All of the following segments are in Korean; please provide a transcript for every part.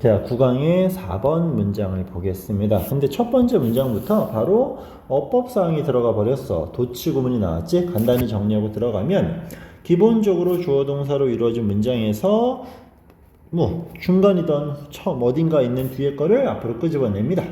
자, 9강의 4번 문장을 보겠습니다. 근데 첫 번째 문장부터 바로 어법사항이 들어가 버렸어. 도치 구문이 나왔지? 간단히 정리하고 들어가면 기본적으로 주어 동사로 이루어진 문장에서 중간이던 어딘가 있는 뒤에 거를 앞으로 끄집어냅니다.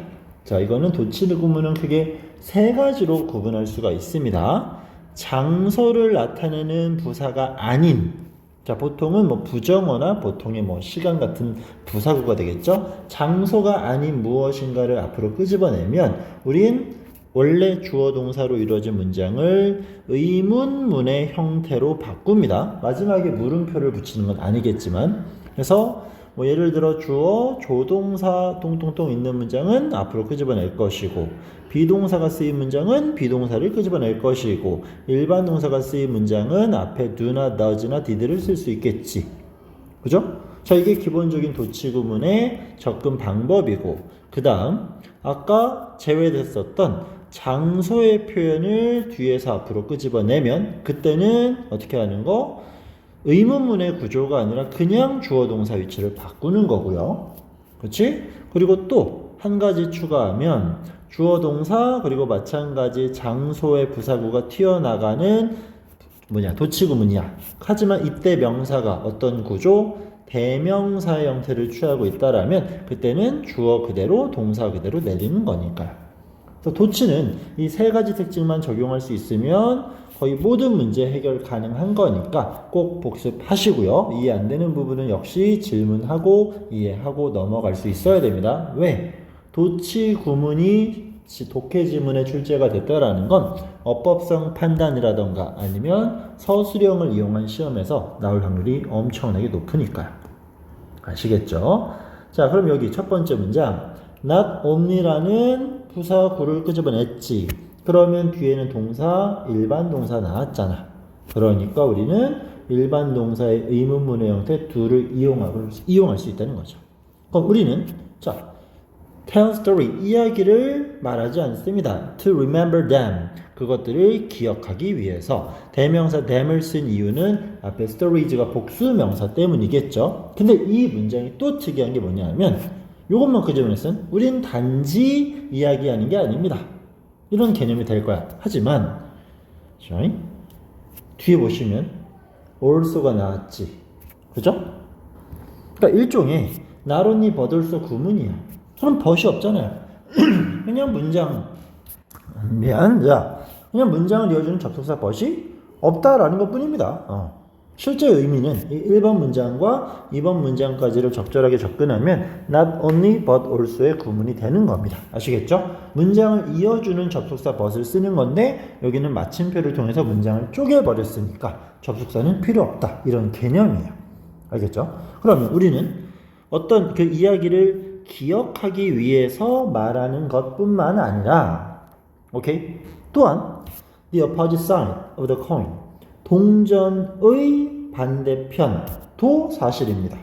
자, 이거는 도치 구문은 크게 세 가지로 구분할 수가 있습니다. 장소를 나타내는 부사가 아닌, 자, 보통은 부정어나 보통의 시간 같은 부사구가 되겠죠? 장소가 아닌 무엇인가를 앞으로 끄집어내면 우린 원래 주어 동사로 이루어진 문장을 의문문의 형태로 바꿉니다. 마지막에 물음표를 붙이는 건 아니겠지만, 그래서 예를 들어 주어, 조동사 똥똥똥 있는 문장은 앞으로 끄집어낼 것이고, 비동사가 쓰인 문장은 비동사를 끄집어낼 것이고, 일반 동사가 쓰인 문장은 앞에 do나 does나 did를 쓸 수 있겠지. 그죠? 자, 이게 기본적인 도치 구문의 접근 방법이고, 그 다음 아까 제외됐었던 장소의 표현을 뒤에서 앞으로 끄집어내면 그때는 어떻게 하는 거? 의문문의 구조가 아니라 그냥 주어 동사 위치를 바꾸는 거고요. 그렇지? 그리고 또 한 가지 추가하면 주어 동사 그리고 마찬가지 장소의 부사구가 튀어나가는 도치 구문이야. 하지만 이때 명사가 어떤 구조? 대명사의 형태를 취하고 있다라면 그때는 주어 그대로 동사 그대로 내리는 거니까요. 그래서 도치는 이 세 가지 특징만 적용할 수 있으면 거의 모든 문제 해결 가능한 거니까 꼭 복습하시고요. 이해 안 되는 부분은 역시 질문하고 이해하고 넘어갈 수 있어야 됩니다. 왜? 도치 구문이 독해지문에 출제가 됐다라는 건 어법성 판단이라던가 아니면 서술형을 이용한 시험에서 나올 확률이 엄청나게 높으니까요. 아시겠죠? 자, 그럼 여기 첫 번째 문장 not only라는 부사구를 끄집어냈지. 그러면 뒤에는 동사, 일반 동사 나왔잖아. 그러니까 우리는 일반 동사의 의문문의 형태 둘을 이용할 수 있다는 거죠. 그럼 우리는 tell story, 이야기를 말하지 않습니다. to remember them, 그것들을 기억하기 위해서 대명사 them을 쓴 이유는 앞에 stories가 복수 명사 때문이겠죠. 근데 이 문장이 또 특이한 게 뭐냐면 이것만 끄집어냈으면 우린 단지 이야기하는 게 아닙니다. 이런 개념이 될 거야. 하지만 뒤에 보시면 also가 나왔지. 그죠? 그러니까 일종의 not only but also 구문이야. 그럼 but이 없잖아요. 그냥 문장을 이어주는 접속사 but이 없다라는 것 뿐입니다. 실제 의미는 1번 문장과 2번 문장까지를 적절하게 접근하면 not only but also의 구문이 되는 겁니다. 아시겠죠? 문장을 이어주는 접속사 but을 쓰는 건데 여기는 마침표를 통해서 문장을 쪼개버렸으니까 접속사는 필요 없다. 이런 개념이에요. 알겠죠? 그러면 우리는 어떤 그 이야기를 기억하기 위해서 말하는 것뿐만 아니라 또한 the opposite side of the coin, 동전의 반대편도 사실입니다.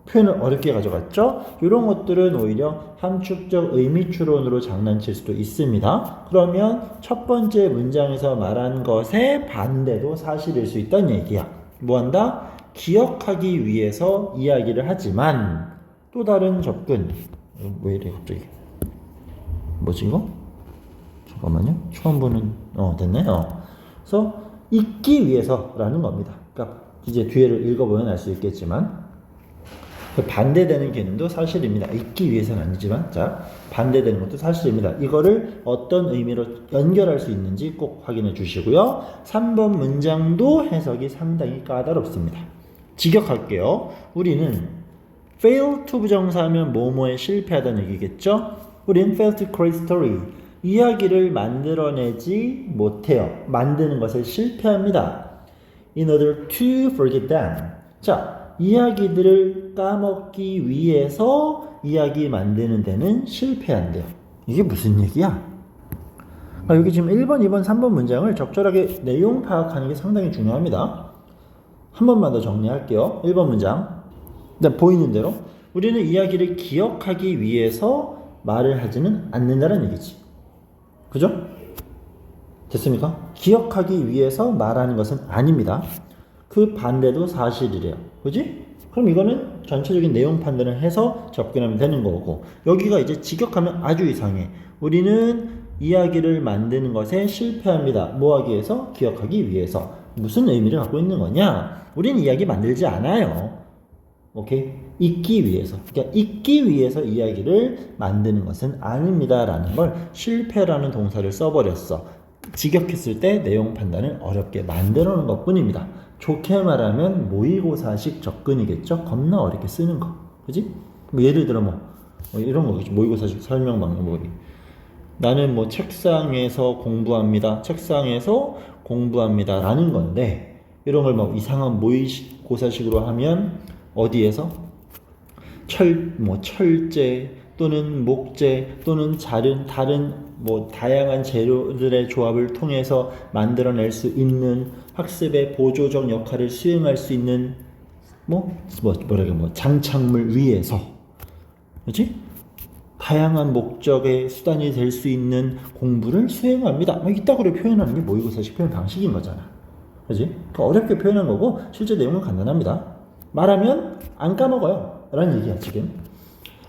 표현을 어렵게 가져갔죠? 이런 것들은 오히려 함축적 의미 추론으로 장난칠 수도 있습니다. 그러면 첫 번째 문장에서 말한 것의 반대도 사실일 수 있다는 얘기야. 뭐한다? 기억하기 위해서 이야기를 하지만 또 다른 접근. 왜 이래 갑자기? 뭐지 이거? 잠깐만요. 처음 보는 됐네. 그래서 잊기 위해서라는 겁니다. 그러니까 이제 뒤에를 읽어보면 알 수 있겠지만 반대되는 개념도 사실입니다. 잊기 위해서는 아니지만 반대되는 것도 사실입니다. 이거를 어떤 의미로 연결할 수 있는지 꼭 확인해 주시고요. 3번 문장도 해석이 상당히 까다롭습니다. 직역할게요. 우리는 fail to 부정사하면 뭐뭐에 실패하다는 얘기겠죠? 우린 fail to create story, 이야기를 만들어내지 못해요. 만드는 것에 실패합니다. in order to forget them, 이야기들을 까먹기 위해서 이야기 만드는 데는 실패한대요. 이게 무슨 얘기야? 여기 지금 1번, 2번, 3번 문장을 적절하게 내용 파악하는 게 상당히 중요합니다. 한 번만 더 정리할게요. 1번 문장. 보이는 대로 우리는 이야기를 기억하기 위해서 말을 하지는 않는다는 얘기지. 그죠? 됐습니까? 기억하기 위해서 말하는 것은 아닙니다. 그 반대도 사실이래요. 그지? 그럼 이거는 전체적인 내용 판단을 해서 접근하면 되는 거고, 여기가 이제 직역하면 아주 이상해. 우리는 이야기를 만드는 것에 실패합니다. 뭐 하기 위해서? 기억하기 위해서. 무슨 의미를 갖고 있는 거냐? 우리는 이야기 만들지 않아요. 오케이? 잊기 위해서. 그러니까 잊기 위해서 이야기를 만드는 것은 아닙니다. 라는 걸 실패라는 동사를 써버렸어. 직역했을 때 내용 판단을 어렵게 만들어 놓은 것 뿐입니다. 좋게 말하면 모의고사식 접근이겠죠? 겁나 어렵게 쓰는 거. 그지? 뭐 예를 들어 뭐 이런 거겠죠. 모의고사식 설명 방법이. 나는 뭐 책상에서 공부합니다. 책상에서 공부합니다. 라는 건데, 이런 걸 뭐 이상한 모의고사식으로 하면 어디에서? 철제 또는 목재 또는 다른 뭐 다양한 재료들의 조합을 통해서 만들어낼 수 있는 학습의 보조적 역할을 수행할 수 있는 장착물 위에서, 그렇지? 다양한 목적의 수단이 될 수 있는 공부를 수행합니다. 막 이따구로 표현하는 게 모의고사식 표현 방식인 거잖아. 그렇지? 그러니까 어렵게 표현한 거고 실제 내용은 간단합니다. 말하면 안 까먹어요. 라는 얘기야 지금.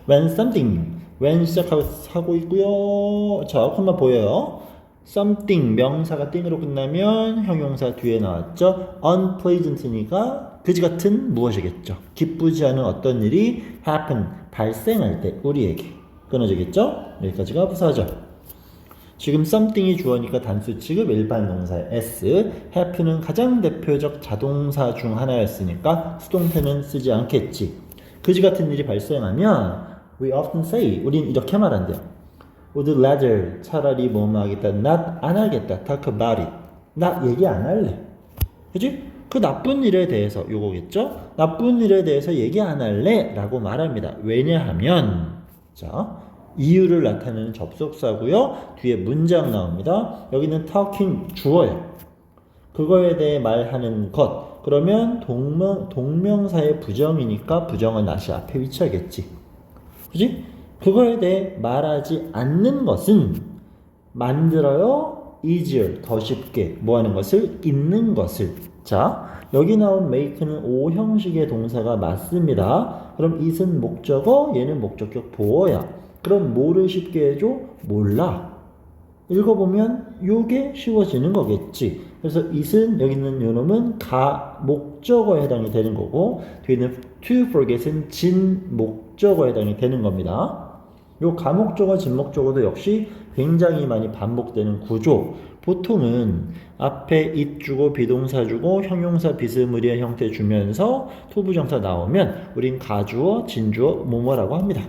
When something, when 시작하고 있고요. 자, 콤마 보여요. something 명사가 띵으로 끝나면 형용사 뒤에 나왔죠. unpleasant니까 그지 같은 무엇이겠죠. 기쁘지 않은 어떤 일이 happen 발생할 때 우리에게 끊어지겠죠. 여기까지가 부사죠. 지금 something이 주어니까 단수 취급 일반 동사의 s, happen은 가장 대표적 자동사 중 하나였으니까 수동태는 쓰지 않겠지. 그지 같은 일이 발생하면 we often say, 우린 이렇게 말한대요. would rather, 차라리 뭐뭐 하겠다, not, 안 하겠다, talk about it, 나 얘기 안 할래. 그지? 그 나쁜 일에 대해서 요거겠죠? 나쁜 일에 대해서 얘기 안 할래 라고 말합니다. 왜냐하면 자, 이유를 나타내는 접속사고요. 뒤에 문장 나옵니다. 여기는 talking 주어예요. 그거에 대해 말하는 것. 그러면 동명사의 부정이니까 부정은 다시 앞에 위치하겠지. 그지? 그거에 대해 말하지 않는 것은 만들어요. easier, 더 쉽게 뭐 하는 것을? 잊는 것을. 자, 여기 나온 make는 O 형식의 동사가 맞습니다. 그럼 it은 목적어, 얘는 목적격 보어야. 그럼 뭐를 쉽게 해줘? 몰라. 읽어보면 요게 쉬워지는 거겠지. 그래서 it은 여기 있는 요 놈은 목적어에 해당이 되는 거고, 뒤에는 to forget은 진 목적어에 해당이 되는 겁니다. 요 가목적어, 진목적어도 역시 굉장히 많이 반복되는 구조. 보통은 앞에 it 주고 비동사 주고 형용사 비스무리한 형태 주면서 투부정사 나오면 우린 가주어, 진주어, 뭐뭐라고 합니다.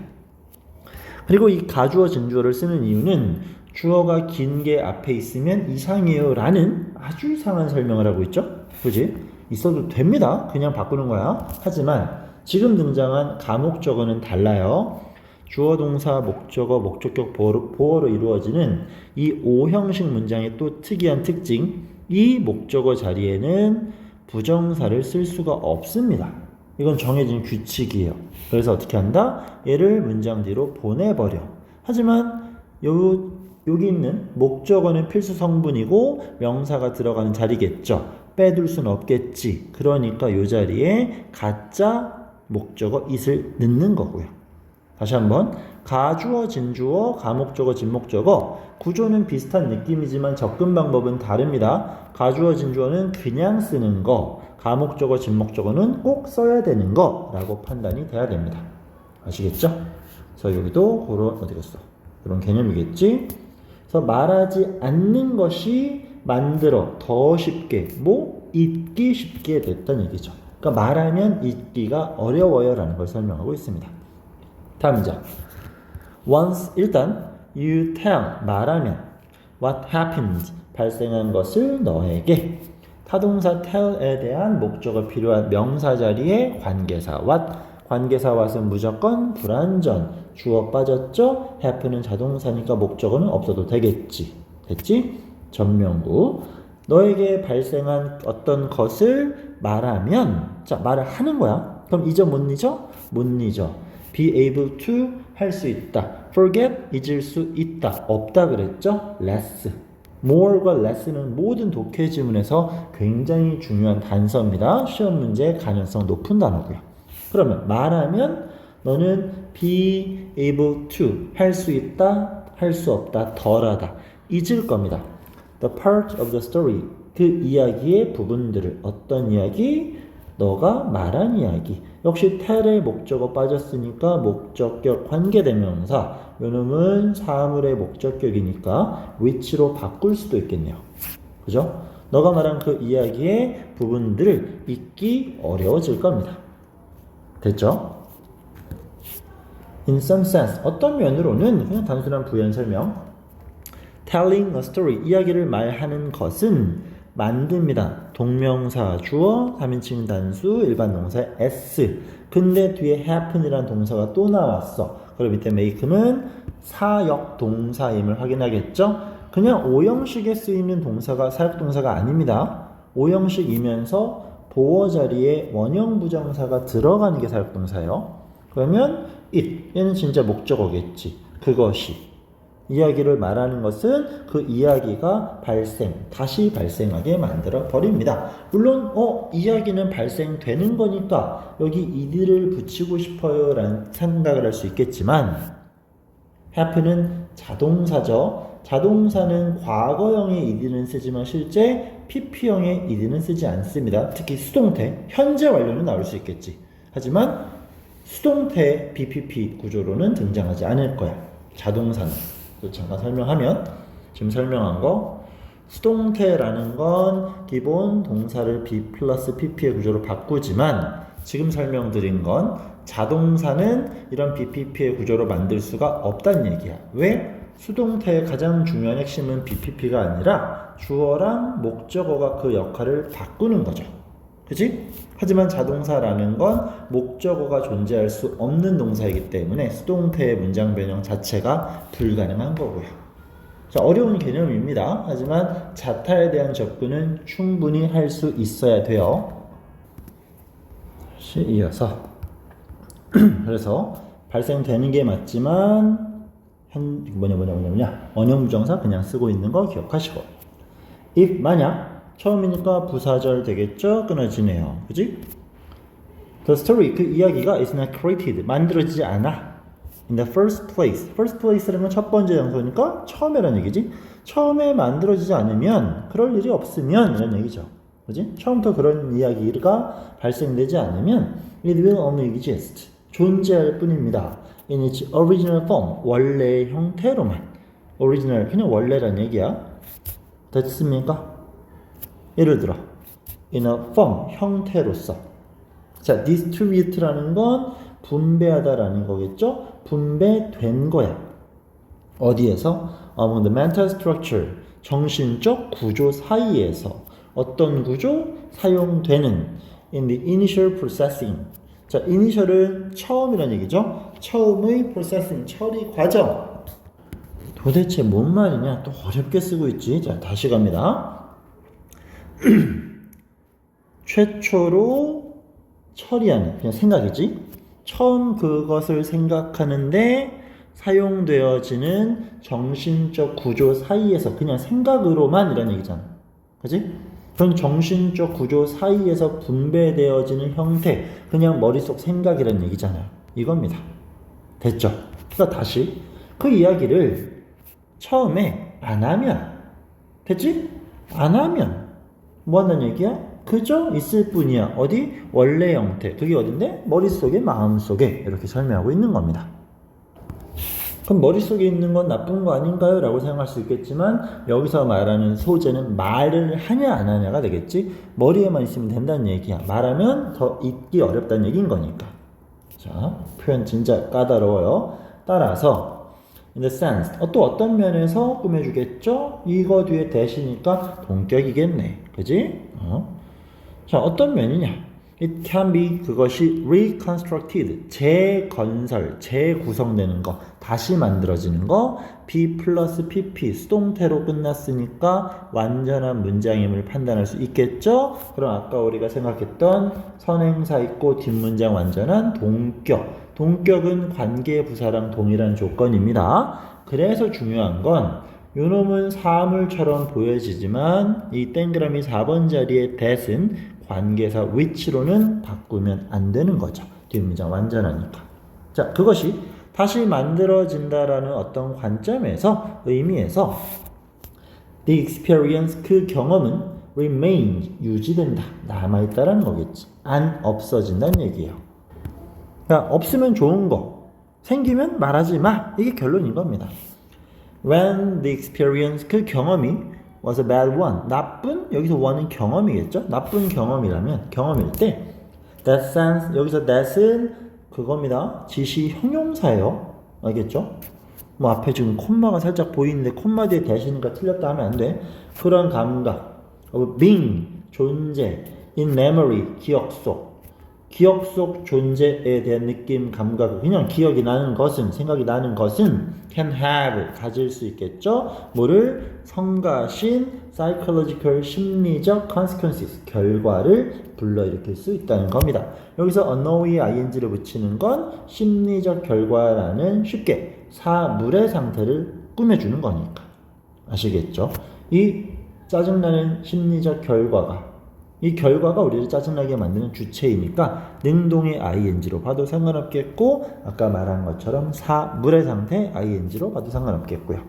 그리고 이 가주어, 진주어를 쓰는 이유는 주어가 긴 게 앞에 있으면 이상해요 라는 아주 이상한 설명을 하고 있죠. 그지? 있어도 됩니다. 그냥 바꾸는 거야. 하지만 지금 등장한 가목적어는 달라요. 주어, 동사, 목적어, 목적격, 보어로 이루어지는 이 O 형식 문장의 또 특이한 특징, 이 목적어 자리에는 부정사를 쓸 수가 없습니다. 이건 정해진 규칙이에요. 그래서 어떻게 한다? 얘를 문장 뒤로 보내버려. 하지만 여기 있는 목적어는 필수 성분이고 명사가 들어가는 자리겠죠. 빼둘 수는 없겠지. 그러니까 이 자리에 가짜 목적어 it을 넣는 거고요. 다시 한번 가주어, 진주어, 가목적어, 진목적어 구조는 비슷한 느낌이지만 접근 방법은 다릅니다. 가주어, 진주어는 그냥 쓰는 거, 가목적어, 진목적어는 꼭 써야 되는 거라고 판단이 돼야 됩니다. 아시겠죠? 그래서 여기도 그런 개념이겠지. 그래서 말하지 않는 것이 만들어 더 쉽게 잊기 쉽게 됐다는 얘기죠. 그러니까 말하면 잊기가 어려워요 라는 걸 설명하고 있습니다. 다음 문장. Once, 일단 you tell, 말하면 what happened, 발생한 것을 너에게. 타동사 tell에 대한 목적어 필요한 명사 자리에 관계사 what, 관계사 what은 무조건 불완전, 주어 빠졌죠? happen은 자동사니까 목적어는 없어도 되겠지. 됐지? 전명구. 너에게 발생한 어떤 것을 말하면, 자, 말을 하는 거야. 그럼 잊어 못 잊어? 못 잊어. be able to, 할 수 있다. forget, 잊을 수 있다. 없다 그랬죠? less. more과 less는 모든 독해 지문에서 굉장히 중요한 단서입니다. 시험 문제 가능성 높은 단어고요. 그러면 말하면 너는 be able to 할 수 있다, 할 수 없다, 덜하다 잊을 겁니다. The part of the story 그 이야기의 부분들을 어떤 이야기? 너가 말한 이야기. 역시 tell의 목적어 빠졌으니까 목적격 관계대명사 요놈은 사물의 목적격이니까 which로 바꿀 수도 있겠네요. 그죠? 너가 말한 그 이야기의 부분들을 잊기 어려워질 겁니다. 됐죠? In some sense 어떤 면으로는 그냥 단순한 부연 설명 telling a story 이야기를 말하는 것은 만듭니다. 동명사 주어 3인칭 단수 일반 동사 s 근데 뒤에 happen이라는 동사가 또 나왔어. 그럼 이때 make는 사역 동사임을 확인하겠죠? 그냥 오형식에 쓰이는 동사가 사역 동사가 아닙니다. 오형식이면서 보어 자리에 원형 부정사가 들어가는 게 사역 동사예요. 그러면 it 얘는 진짜 목적어겠지. 그것이 이야기를 말하는 것은 그 이야기가 다시 발생하게 만들어 버립니다. 물론 이야기는 발생되는 거니까 여기 id를 붙이고 싶어요 라는 생각을 할 수 있겠지만 happen은 자동사죠. 자동사는 과거형의 id는 쓰지만 실제 pp형의 id는 쓰지 않습니다. 특히 수동태, 현재 완료는 나올 수 있겠지. 하지만 수동태 BPP 구조로는 등장하지 않을 거야. 자동사는. 잠깐 설명하면 지금 설명한 거 수동태라는 건 기본 동사를 be 플러스 pp의 구조로 바꾸지만 지금 설명드린 건 자동사는 이런 BPP의 구조로 만들 수가 없다는 얘기야. 왜? 수동태의 가장 중요한 핵심은 BPP가 아니라 주어랑 목적어가 그 역할을 바꾸는 거죠. 그치? 하지만 자동사라는 건 목적어가 존재할 수 없는 동사이기 때문에 수동태의 문장 변형 자체가 불가능한 거고요. 자, 어려운 개념입니다. 하지만 자타에 대한 접근은 충분히 할 수 있어야 돼요. 이어서 그래서 발생되는 게 맞지만 원형 부정사 그냥 쓰고 있는 거 기억하시고 if 만약 처음이니까 부사절 되겠죠? 끊어지네요. 그지? The story, 그 이야기가 is not created, 만들어지지 않아. In the first place. first place라는 건 첫 번째 장소니까 처음이라는 얘기지. 처음에 만들어지지 않으면, 그럴 일이 없으면 이런 얘기죠. 그지? 처음부터 그런 이야기가 발생되지 않으면 it will only exist. 존재할 뿐입니다. In its original form, 원래의 형태로만. original, 그냥 원래란 얘기야. 됐습니까? 예를 들어 in a form, 형태로서. 자, distribute라는 건 분배하다라는 거겠죠? 분배된 거야. 어디에서? Among the mental structure, 정신적 구조 사이에서. 어떤 구조? 사용되는 in the initial processing. 자, initial은 처음이라는 얘기죠? 처음의 processing, 처리 과정. 도대체 뭔 말이냐? 또 어렵게 쓰고 있지. 자, 다시 갑니다. 최초로 처리하는 그냥 생각이지. 처음 그것을 생각하는데 사용되어지는 정신적 구조 사이에서 그냥 생각으로만 이런 얘기잖아. 그지? 그런 정신적 구조 사이에서 분배되어지는 형태 그냥 머릿속 생각이라는 얘기잖아요. 이겁니다. 됐죠? 그러니까 다시 그 이야기를 처음에 안 하면 됐지? 안 하면 뭐 한다는 얘기야? 그저 있을 뿐이야. 어디? 원래 형태. 그게 어딘데? 머릿속에, 마음속에 이렇게 설명하고 있는 겁니다. 그럼 머릿속에 있는 건 나쁜 거 아닌가요? 라고 생각할 수 있겠지만 여기서 말하는 소재는 말을 하냐 안 하냐가 되겠지. 머리에만 있으면 된다는 얘기야. 말하면 더 잊기 어렵다는 얘기인 거니까. 자, 표현 진짜 까다로워요. 따라서 in the sense, 또 어떤 면에서 꾸며주겠죠? 이거 뒤에 대시니까 동격이겠네. 그지? 자, 어떤 면이냐? It can be, 그것이 reconstructed, 재건설, 재구성되는 거, 다시 만들어지는 거. be 플러스 pp, 수동태로 끝났으니까 완전한 문장임을 판단할 수 있겠죠? 그럼 아까 우리가 생각했던 선행사 있고 뒷문장 완전한 동격. 동격은 관계부사랑 동일한 조건입니다. 그래서 중요한 건 요놈은 사물처럼 보여지지만 이 동그라미 4번 자리의 that은 관계사 which로는 바꾸면 안 되는 거죠. 뒷문장 완전하니까. 자, 그것이 다시 만들어진다라는 어떤 관점에서 의미에서 the experience 그 경험은 remains 유지된다 남아있다라는 거겠지. 안 없어진다는 얘기예요. 그러니까 없으면 좋은 거 생기면 말하지 마 이게 결론인 겁니다. When the experience 그 경험이 was a bad one 나쁜 여기서 one은 경험이겠죠. 나쁜 경험이라면 경험일 때 that sense 여기서 that은 그겁니다. 지시 형용사예요. 알겠죠? 뭐 앞에 지금 콤마가 살짝 보이는데 콤마 뒤에 대신이니까 틀렸다 하면 안 돼. 그런 감각 of being 존재 in memory 기억 속 존재에 대한 느낌 감각을 그냥 기억이 나는 것은 생각이 나는 것은 can have 가질 수 있겠죠. 뭐를 성가신 psychological 심리적 consequences 결과를 불러일으킬 수 있다는 겁니다. 여기서 unknow이 ing를 붙이는 건 심리적 결과라는 쉽게 사물의 상태를 꾸며주는 거니까 아시겠죠? 이 짜증나는 심리적 결과가 이 결과가 우리를 짜증나게 만드는 주체이니까 능동의 ing로 봐도 상관없겠고 아까 말한 것처럼 사물의 상태 ing로 봐도 상관없겠고요.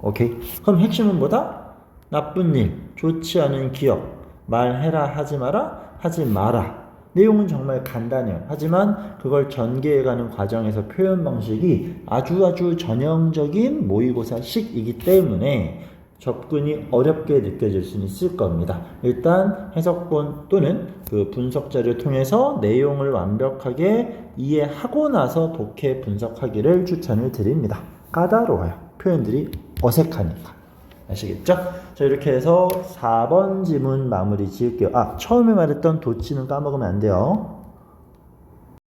오케이. 그럼 핵심은 뭐다? 나쁜 일, 좋지 않은 기억, 말해라 하지 마라 하지 마라. 내용은 정말 간단해요. 하지만 그걸 전개해가는 과정에서 표현 방식이 아주 전형적인 모의고사식이기 때문에 접근이 어렵게 느껴질 수는 있을 겁니다. 일단 해석본 또는 그 분석 자료를 통해서 내용을 완벽하게 이해하고 나서 독해 분석하기를 추천을 드립니다. 까다로워요. 표현들이 어색하니까. 아시겠죠? 자, 이렇게 해서 4번 지문 마무리 지을게요. 처음에 말했던 도치는 까먹으면 안 돼요.